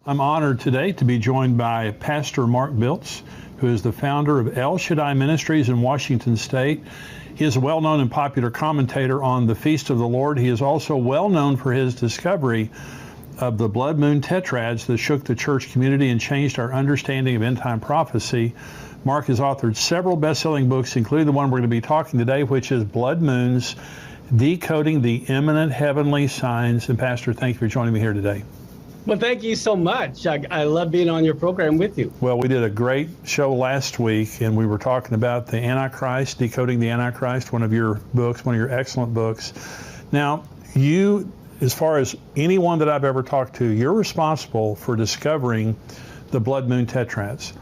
I'm honored today to be joined by Pastor Mark Biltz, who is the founder of El Shaddai Ministries in Washington State. He is a well-known and popular commentator on the Feast of the Lord. He is also well known for his discovery of the blood moon tetrads that shook the church community and changed our understanding of end-time prophecy. Mark has authored several best-selling books, including the one we're going to be talking today, which is Blood Moons, Decoding the Imminent Heavenly Signs. And Pastor, thank you for joining me here today. Well, thank you so much. I love being on your program with you. Well, we did a great show last week, and we were talking about the Antichrist, Decoding the Antichrist, one of your books, one of your excellent books. Now, you, as far as anyone that I've ever talked to, you're responsible for discovering the blood moon tetrads.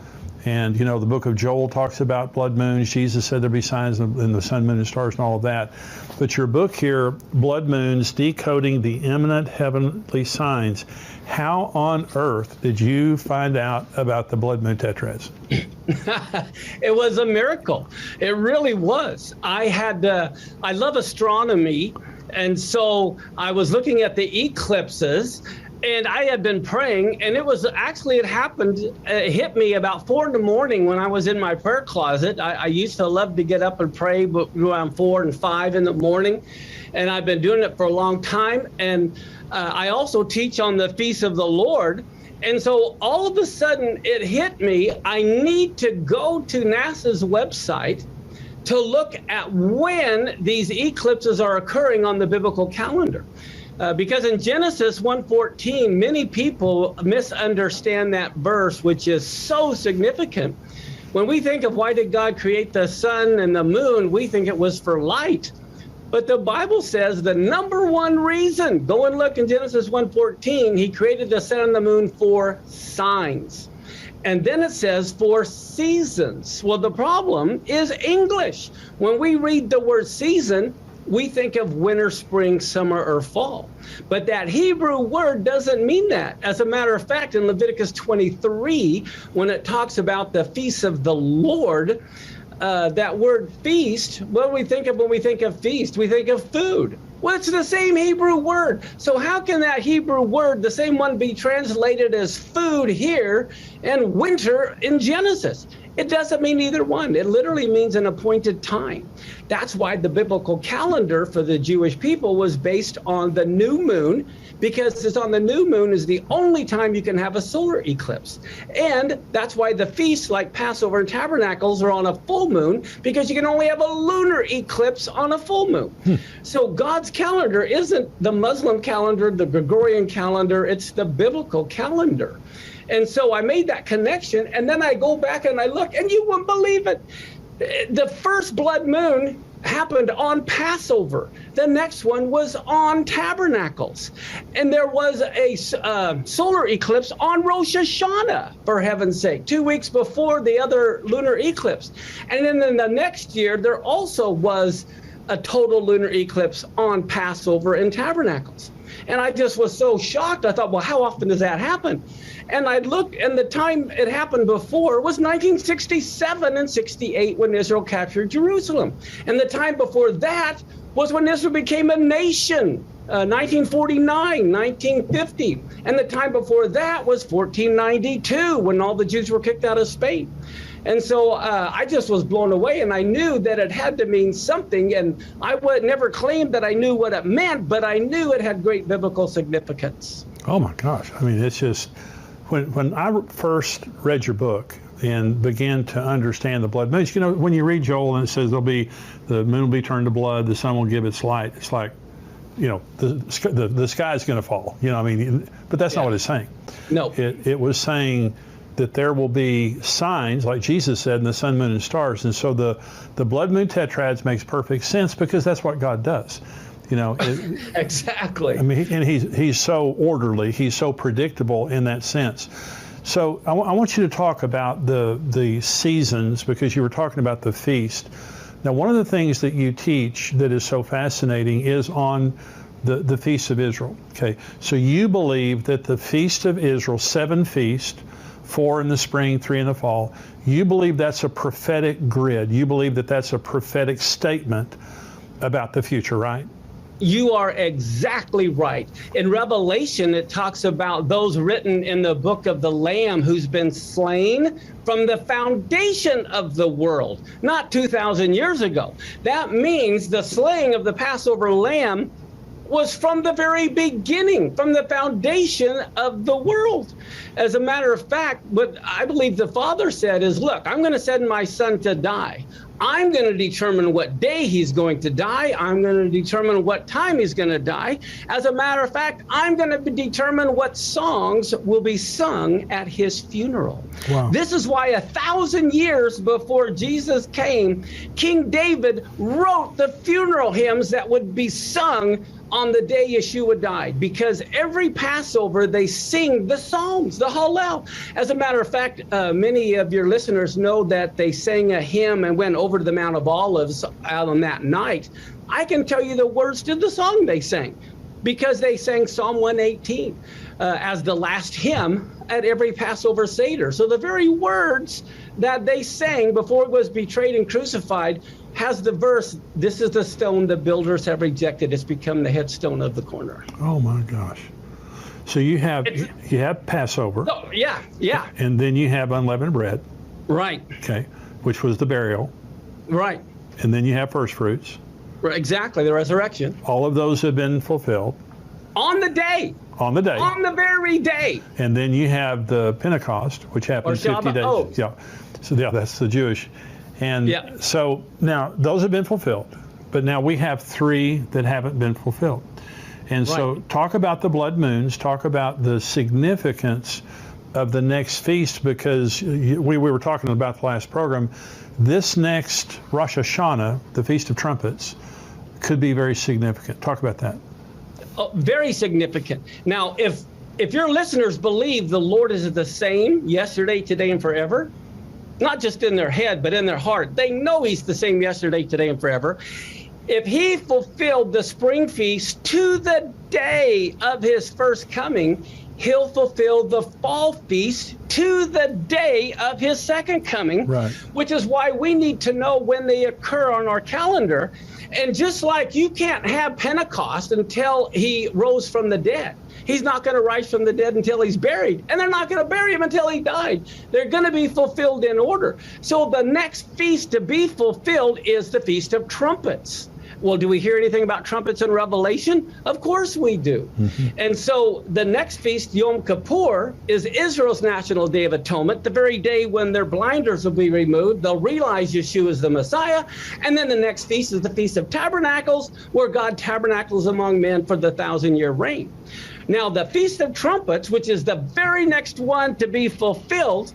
And, you know, the book of Joel talks about blood moons. Jesus said there'd be signs in the sun, moon, and stars and all of that. But your book here, Blood Moons, Decoding the Imminent Heavenly Signs, how on earth did you find out about the blood moon tetrads? It was a miracle. It really was. I love astronomy. And so I was looking at the eclipses, and I had been praying, and it happened, it hit me about 4 in the morning when I was in my prayer closet. I used to love to get up and pray around 4 and 5 in the morning, and I've been doing it for a long time. And I also teach on the Feast of the Lord. And so all of a sudden it hit me, I need to go to NASA's website to look at when these eclipses are occurring on the biblical calendar. Because in Genesis 1:14, many people misunderstand that verse, which is so significant. When we think of why did God create the sun and the moon, we think it was for light. But the Bible says the number one reason, go and look in Genesis 1:14, he created the sun and the moon for signs. And then it says for seasons. Well, the problem is English. When we read the word season, we think of winter, spring, summer, or fall. But that Hebrew word doesn't mean that. As a matter of fact, in Leviticus 23, when it talks about the feast of the Lord, that word feast, what do we think of when we think of feast? We think of food. Well, it's the same Hebrew word. So how can that Hebrew word, the same one, be translated as food here and winter in Genesis? It doesn't mean either one. It literally means an appointed time. That's why the biblical calendar for the Jewish people was based on the new moon, because it's on the new moon is the only time you can have a solar eclipse. And that's why the feasts like Passover and Tabernacles are on a full moon, because you can only have a lunar eclipse on a full moon. So God's calendar isn't the Muslim calendar, the Gregorian calendar, it's the biblical calendar. And so I made that connection, and then I go back and I look, and you wouldn't believe it. The first blood moon happened on Passover. The next one was on Tabernacles. And there was a solar eclipse on Rosh Hashanah, for heaven's sake, 2 weeks before the other lunar eclipse. And then in the next year, there also was a total lunar eclipse on Passover and Tabernacles. And I just was so shocked. I thought, well, how often does that happen? And I looked, and the time it happened before was 1967 and 68 when Israel captured Jerusalem. And the time before that was when Israel became a nation, 1949, 1950. And the time before that was 1492 when all the Jews were kicked out of Spain. And so I just was blown away, and I knew that it had to mean something. And I would never claim that I knew what it meant, but I knew it had great biblical significance. Oh my gosh. I mean, it's just, when I first read your book and began to understand the blood moons, you know, when you read Joel and it says the moon will be turned to blood, the sun will give its light, it's like, you know, the sky is going to fall, you know, I mean, but that's not what it's saying. No. It was saying that there will be signs, like Jesus said, in the sun, moon, and stars. And so the blood moon tetrads makes perfect sense, because that's what God does. You know, exactly. I mean, and he's so orderly, he's so predictable in that sense. So I want you to talk about the seasons, because you were talking about the feast. Now, one of the things that you teach that is so fascinating is on the Feast of Israel. Okay, so you believe that the Feast of Israel, 7 feasts, 4 in the spring, 3 in the fall, you believe that's a prophetic grid. You believe that that's a prophetic statement about the future, right? You are exactly right. In Revelation, it talks about those written in the book of the Lamb who's been slain from the foundation of the world, not 2,000 years ago. That means the slaying of the Passover lamb was from the very beginning, from the foundation of the world. As a matter of fact, what I believe the Father said is, look, I'm going to send my son to die. I'm going to determine what day he's going to die. I'm going to determine what time he's going to die. As a matter of fact, I'm going to determine what songs will be sung at his funeral. Wow. This is why 1,000 years before Jesus came, King David wrote the funeral hymns that would be sung on the day Yeshua died, because every Passover they sing the Psalms, the Hallel. As a matter of fact, many of your listeners know that they sang a hymn and went over to the Mount of Olives out on that night. I can tell you the words to the song they sang, because they sang Psalm 118 as the last hymn at every Passover Seder. So the very words that they sang before it was betrayed and crucified has the verse, this is the stone the builders have rejected. It's become the headstone of the corner. Oh my gosh. So you have Passover. Oh, yeah, yeah. And then you have unleavened bread. Right. Okay. Which was the burial. Right. And then you have first fruits. Exactly, the resurrection. All of those have been fulfilled. On the day. On the day. On the very day. And then you have the Pentecost, which happened 50 days. Oh. Yeah. So yeah, that's the Jewish. And so now those have been fulfilled, but now we have 3 that haven't been fulfilled. And so talk about the blood moons, talk about the significance of the next feast, because we were talking about the last program. This next Rosh Hashanah, the Feast of Trumpets, could be very significant. Talk about that. Oh, very significant. Now, if your listeners believe the Lord is the same yesterday, today, and forever, not just in their head, but in their heart, they know he's the same yesterday, today, and forever. If he fulfilled the spring feast to the day of his first coming, he'll fulfill the fall feast to the day of his second coming, which is why we need to know when they occur on our calendar. And just like you can't have Pentecost until he rose from the dead, he's not going to rise from the dead until he's buried, and they're not going to bury him until he died. They're going to be fulfilled in order. So the next feast to be fulfilled is the Feast of Trumpets. Well, do we hear anything about trumpets in Revelation? Of course we do. And so the next feast, Yom Kippur, is Israel's National Day of Atonement, the very day when their blinders will be removed. They'll realize Yeshua is the Messiah. And then the next feast is the Feast of Tabernacles, where God tabernacles among men for the 1,000-year reign. Now, the Feast of Trumpets, which is the very next one to be fulfilled,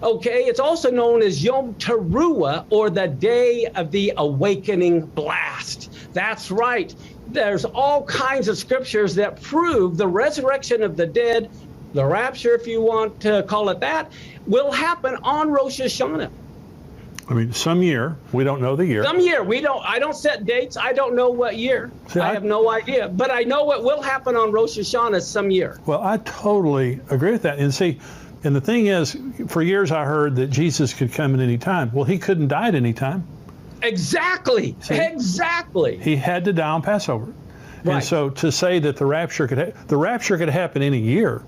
okay, it's also known as Yom Teruah, or the Day of the Awakening Blast. That's right. There's all kinds of scriptures that prove the resurrection of the dead, the rapture, if you want to call it that, will happen on Rosh Hashanah. I mean, some year, we don't know the year. Some year, I don't set dates. I don't know what year. See, I have no idea. But I know what will happen on Rosh Hashanah some year. Well, I totally agree with that. And see, and the thing is, for years I heard that Jesus could come at any time. Well, he couldn't die at any time. Exactly. See? Exactly. He had to die on Passover. Right. And so to say that the rapture could happen any year.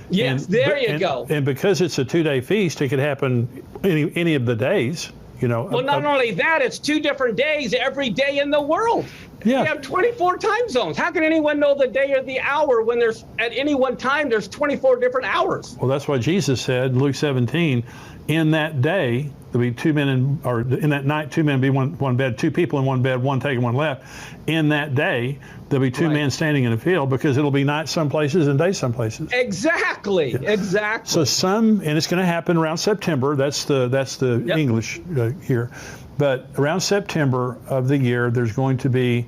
Yes, there you go. And because it's a 2-day feast, it could happen any of the days. You know. Well, not only that, it's 2 different days every day in the world. Yeah. We have 24 time zones. How can anyone know the day or the hour when there's at any one time there's 24 different hours? Well, that's what Jesus said in Luke 17. In that day, there'll be 2 men, or in that night, 2 men be one bed, 2 people in one bed, one taking one left. In that day, there'll be 2 men standing in a field, because it'll be night some places and day some places. Exactly. Yeah. Exactly. So and it's going to happen around September. That's the English here. But around September of the year, there's going to be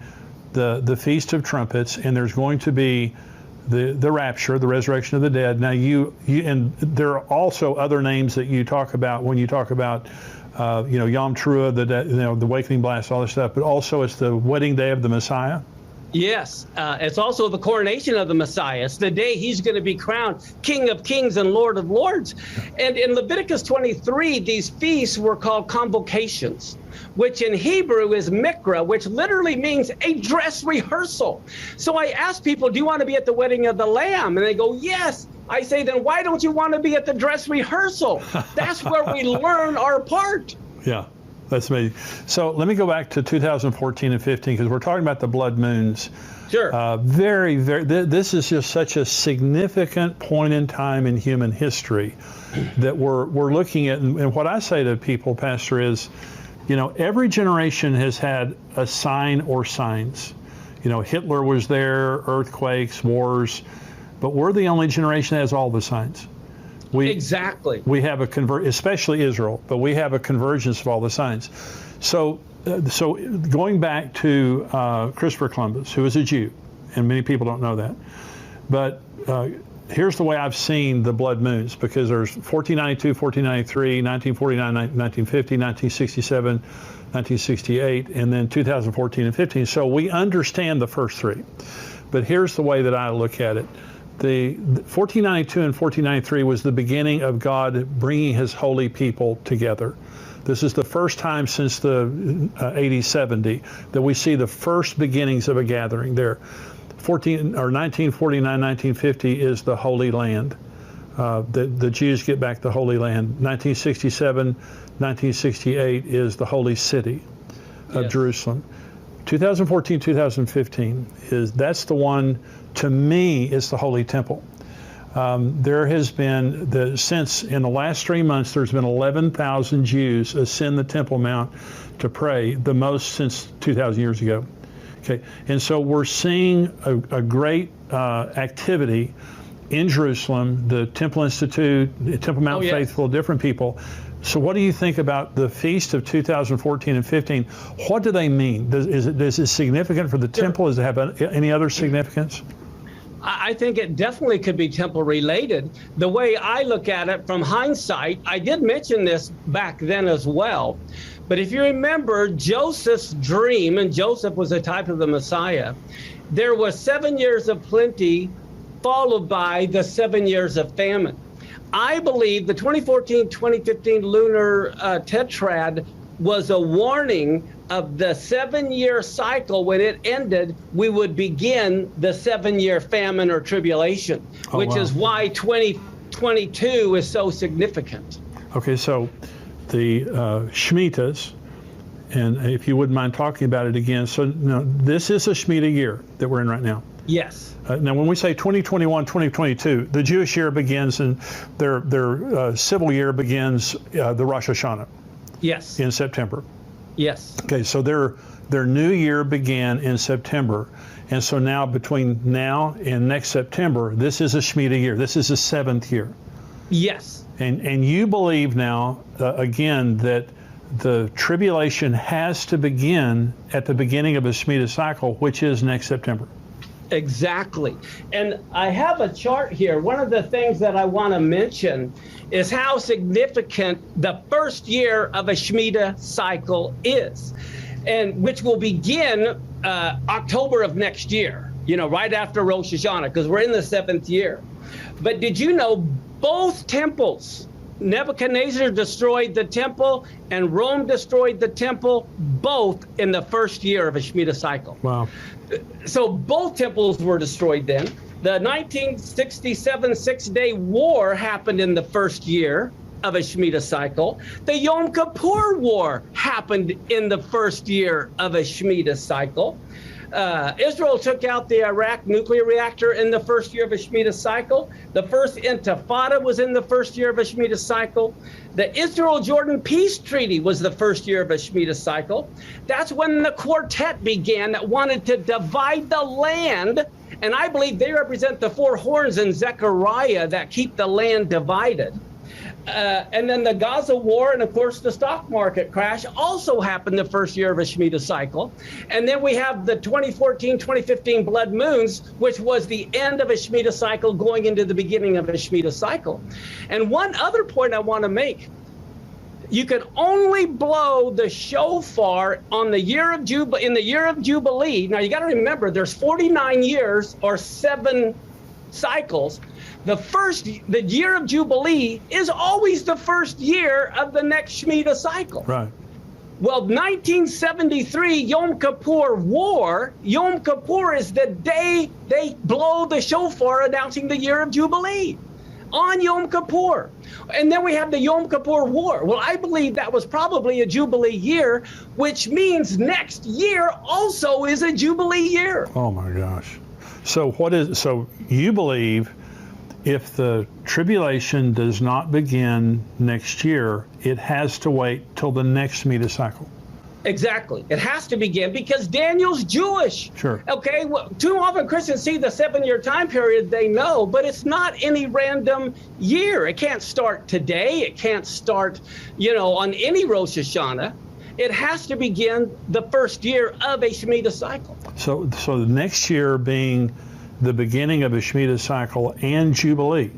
the Feast of Trumpets, and there's going to be the rapture, the resurrection of the dead. Now and there are also other names that you talk about when you talk about Yom Teruah, the awakening blast, all this stuff. But also it's the wedding day of the Messiah. Yes, it's also the coronation of the Messiah. It's the day he's going to be crowned King of Kings and Lord of Lords. And in Leviticus 23, these feasts were called convocations, which in Hebrew is mikra, which literally means a dress rehearsal. So I ask people, do you want to be at the wedding of the Lamb? And they go, yes. I say, then why don't you want to be at the dress rehearsal? That's where we learn our part. Yeah. That's amazing. So let me go back to 2014 and 15 because we're talking about the blood moons. Sure. This is just such a significant point in time in human history that we're looking at. And what I say to people, Pastor, is, every generation has had a sign or signs. Hitler was there, earthquakes, wars, but we're the only generation that has all the signs. Exactly. We have especially Israel, but we have a convergence of all the signs. So going back to Christopher Columbus, who was a Jew, and many people don't know that, but here's the way I've seen the blood moons, because there's 1492, 1493, 1949, 1950, 1967, 1968, and then 2014 and 15. So we understand the first three. But here's the way that I look at it. The 1492 and 1493 was the beginning of God bringing his holy people together. This is the first time since the AD 70 that we see the first beginnings of a gathering there. 1949, 1950 is the Holy Land. The Jews get back the Holy Land. 1967, 1968 is the Holy City of Jerusalem. 2014, 2015 that's the one, to me, is the Holy Temple. There has been, since in the last 3 months, there's been 11,000 Jews ascend the Temple Mount to pray, the most since 2,000 years ago. Okay, and so we're seeing a great activity in Jerusalem, the Temple Institute, the Temple Mount Faithful, different people. So what do you think about the feast of 2014 and 15? What do they mean? Is it significant for the temple? Does it have any other significance? I think it definitely could be temple related. The way I look at it from hindsight, I did mention this back then as well. But if you remember Joseph's dream, and Joseph was a type of the Messiah, there was 7 years of plenty followed by the 7 years of famine. I believe the 2014-2015 lunar tetrad was a warning of the 7-year cycle. When it ended, we would begin the 7-year famine or tribulation, which is why 2022 is so significant. Okay, so the Shemitahs, and if you wouldn't mind talking about it again. So this is a Shemitah year that we're in right now. Yes. Now, when we say 2021, 2022, the Jewish year begins, and their civil year begins the Rosh Hashanah. Yes. In September. Yes. Okay, so their new year began in September, and so now between now and next September, this is a Shemitah year. This is the 7th year. Yes. And you believe now again that the tribulation has to begin at the beginning of a Shemitah cycle, which is next September. Exactly. And I have a chart here. One of the things that I want to mention is how significant the first year of a Shemitah cycle is, and which will begin October of next year, right after Rosh Hashanah, because we're in the 7th year. But did you know both temples, Nebuchadnezzar destroyed the temple and Rome destroyed the temple, both in the first year of a Shemitah cycle? Wow. So both temples were destroyed then. The 1967 Six-Day War happened in the first year of a Shemitah cycle. The Yom Kippur War happened in the first year of a Shemitah cycle. Israel took out the Iraq nuclear reactor in the first year of a Shemitah cycle. The first Intifada was in the first year of a Shemitah cycle. The Israel-Jordan peace treaty was the first year of a Shemitah cycle. That's when the quartet began that wanted to divide the land. And I believe they represent the 4 horns in Zechariah that keep the land divided. And then the Gaza war and, of course, the stock market crash also happened the first year of a Shemitah cycle. And then we have the 2014-2015 blood moons, which was the end of a Shemitah cycle going into the beginning of a Shemitah cycle. And one other point I want to make, You could only blow the shofar on the year of in the year of Jubilee. Now you got to remember, there's 49 years or 7 cycles. The year of Jubilee is always the first year of the next Shemitah cycle. Right. Well, 1973 Yom Kippur War, Yom Kippur is the day they blow the shofar announcing the year of Jubilee on Yom Kippur. And then we have the Yom Kippur War. Well, I believe that was probably a Jubilee year, which means next year also is a Jubilee year. Oh my gosh. So you believe if the tribulation does not begin next year, it has to wait till the next Shemitah cycle? Exactly. It has to begin because Daniel's Jewish. Sure. Okay. Well, too often Christians see the 7-year time period, they know, but it's not any random year. It can't start today. It can't start, on any Rosh Hashanah. It has to begin the first year of a Shemitah cycle. So the next year being the beginning of a Shemitah cycle and Jubilee.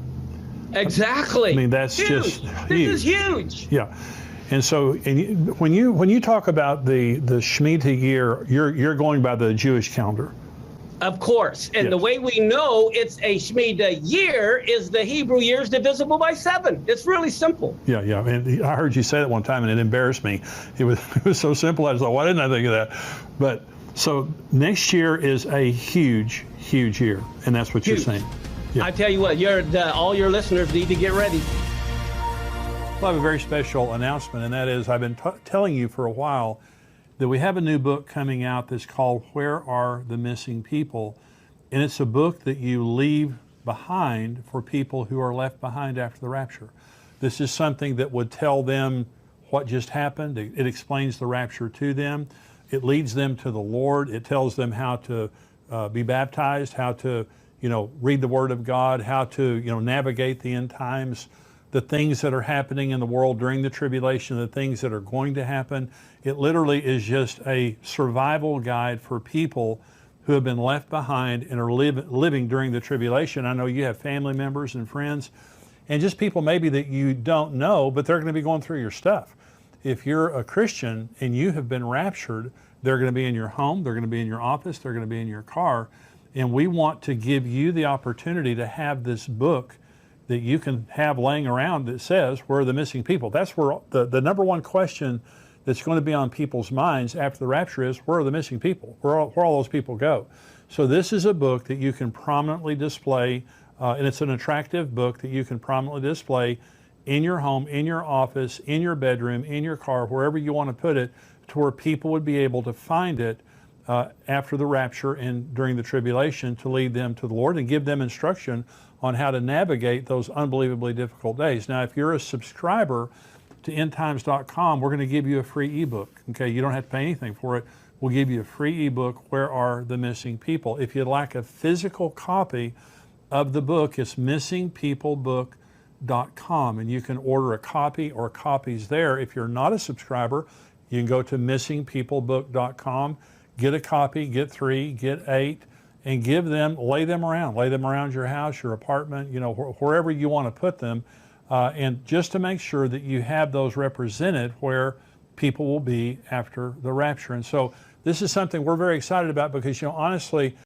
Exactly. I mean, that's huge. just huge. This is huge. Yeah. And so when you talk about the Shemitah year, you're going by the Jewish calendar. Of course. And Yes. the way we know it's a Shemitah year is the Hebrew years divisible by 7. It's really simple. Yeah. And I heard you say that one time, and it embarrassed me. It was so simple. I was like, why didn't I think of that? But so next year is a huge, huge year, and that's what Huge. you're saying. Yeah. I tell you what, all your listeners need to get ready. Well, I have a very special announcement, and that is I've been telling you for a while that we have a new book coming out that's called Where Are the Missing People? And it's a book that you leave behind for people who are left behind after the rapture. This is something that would tell them what just happened. It explains the rapture to them. It leads them to the Lord. It tells them how to be baptized, how to read the Word of God, how to navigate the end times, the things that are happening in the world during the tribulation, the things that are going to happen. It literally is just a survival guide for people who have been left behind and are living during the tribulation. I know you have family members and friends and just people maybe that you don't know, but they're going to be going through your stuff. If you're a Christian and you have been raptured, they're going to be in your home, they're going to be in your office, they're going to be in your car. And we want to give you the opportunity to have this book that you can have laying around that says, where are the missing people? That's where the number one question that's going to be on people's minds after the rapture is, where are the missing people? Where all those people go? So this is a book that you can prominently display, and it's an attractive book that you can prominently display in your home, in your office, in your bedroom, in your car, wherever you want to put it, to where people would be able to find it after the rapture and during the tribulation to lead them to the Lord and give them instruction on how to navigate those unbelievably difficult days. Now, if you're a subscriber to endtimes.com, we're going to give you a free ebook. Okay, you don't have to pay anything for it. We'll give you a free ebook, Where Are the Missing People? If you'd like a physical copy of the book, it's missingpeoplebook.com, and you can order a copy or copies there. If you're not a subscriber, you can go to missingpeoplebook.com, get a copy, get 3, get 8, and give them, lay them around your house, your apartment, wherever you want to put them, and just to make sure that you have those represented where people will be after the rapture. And so this is something we're very excited about because, honestly,